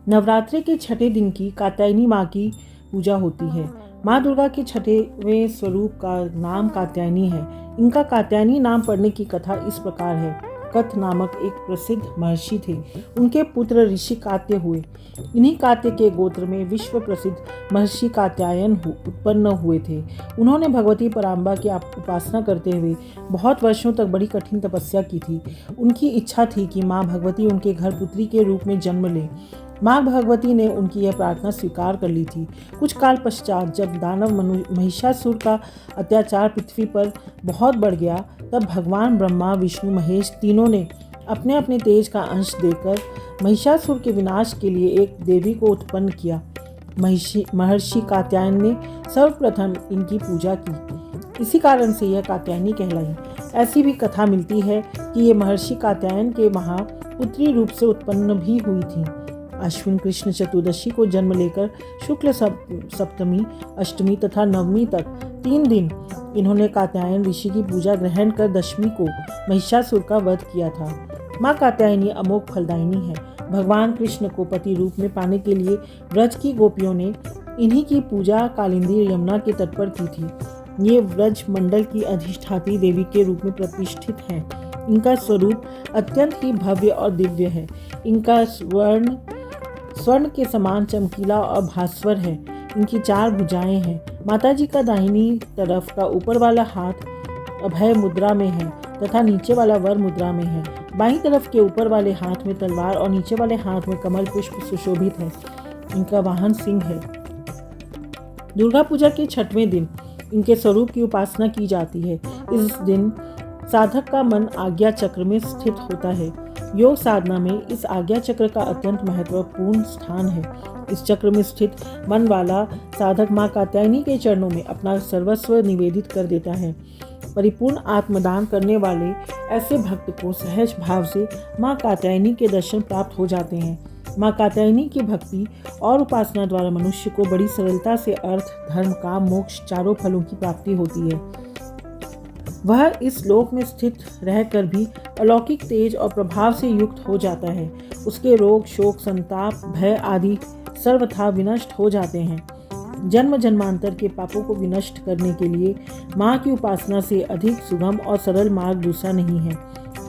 नवरात्रि के छठे दिन की कात्यायनी माँ की पूजा होती है। माँ दुर्गा के छठवें स्वरूप का नाम कात्यायनी है। इनका कात्यायनी नाम पड़ने की कथा इस प्रकार है। कथ नामक एक प्रसिद्ध महर्षि थे। उनके पुत्र ऋषि कात्य हुए। इन्हीं कात्य के गोत्र में विश्व प्रसिद्ध महर्षि कात्यायन उत्पन्न हुए थे। उन्होंने भगवती पराम्बा की उपासना करते हुए बहुत वर्षों तक बड़ी कठिन तपस्या की थी। उनकी इच्छा थी कि माँ भगवती उनके घर पुत्री के रूप में जन्म लें। माँ भगवती ने उनकी यह प्रार्थना स्वीकार कर ली थी। कुछ काल पश्चात जब दानव महिषासुर का अत्याचार पृथ्वी पर बहुत बढ़ गया, तब भगवान ब्रह्मा विष्णु महेश तीनों ने अपने अपने तेज का अंश देकर महिषासुर के विनाश के लिए एक देवी को उत्पन्न किया। महर्षि कात्यायन ने सर्वप्रथम इनकी पूजा की। इसी कारण से यह कात्यायनी कहलाई। ऐसी भी कथा मिलती है कि ये महर्षि कात्यायन के महापुत्री रूप से उत्पन्न भी हुई थी। अश्विन कृष्ण चतुर्दशी को जन्म लेकर शुक्ल सप्तमी, अष्टमी तथा नवमी तक 3 दिन इन्होंने कात्यायन ऋषि की पूजा ग्रहण कर दशमी को महिषासुर का वध किया था। माँ कात्यायनी अमोघ फलदायिनी है। भगवान कृष्ण को पति रूप में पाने के लिए व्रज की गोपियों ने इन्हीं की पूजा कालिंदी यमुना के तट पर की थी। ये व्रज मंडल की अधिष्ठात्री देवी के रूप में प्रतिष्ठित हैं। इनका स्वरूप अत्यंत ही भव्य और दिव्य है। इनका स्वर्ण के समान चमकीला और भास्वर है। इनकी 4 भुजाएं हैं। माताजी का दाहिनी तरफ का ऊपर वाला हाथ अभय मुद्रा में है तथा नीचे वाला वर मुद्रा में है। बाईं तरफ के ऊपर वाले हाथ में तलवार और नीचे वाले हाथ में कमल पुष्प सुशोभित है। इनका वाहन सिंह है। दुर्गा पूजा के 6वें दिन इनके स्वरूप की उपासना की जाती है। इस दिन साधक का मन आज्ञा चक्र में स्थित होता है। योग साधना में इस आज्ञा चक्र का अत्यंत महत्वपूर्ण स्थान है। इस चक्र में स्थित मन वाला साधक माँ कात्यायनी के चरणों में अपना सर्वस्व निवेदित कर देता है। परिपूर्ण आत्मदान करने वाले ऐसे भक्त को सहज भाव से माँ कात्यायनी के दर्शन प्राप्त हो जाते हैं। माँ कात्यायनी की भक्ति और उपासना द्वारा मनुष्य को बड़ी सरलता से अर्थ, धर्म, काम, मोक्ष 4 फलों की प्राप्ति होती है। वह इस लोक में स्थित रहकर भी अलौकिक तेज और प्रभाव से युक्त हो जाता है। उसके रोग, शोक, संताप, भय आदि सर्वथा विनष्ट हो जाते हैं। जन्म जन्मांतर के पापों को विनष्ट करने के लिए माँ की उपासना से अधिक सुगम और सरल मार्ग दूसरा नहीं है।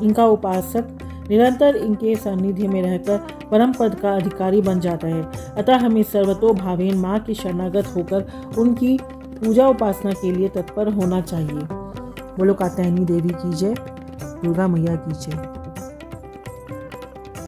इनका उपासक निरंतर इनके सानिध्य में रहकर परम पद का अधिकारी बन जाता है। अतः हमें सर्वतोभावेन माँ की शरणागत होकर उनकी पूजा उपासना के लिए तत्पर होना चाहिए। बोलो कात्यायनी देवी की जय, दुर्गा मैया की जय।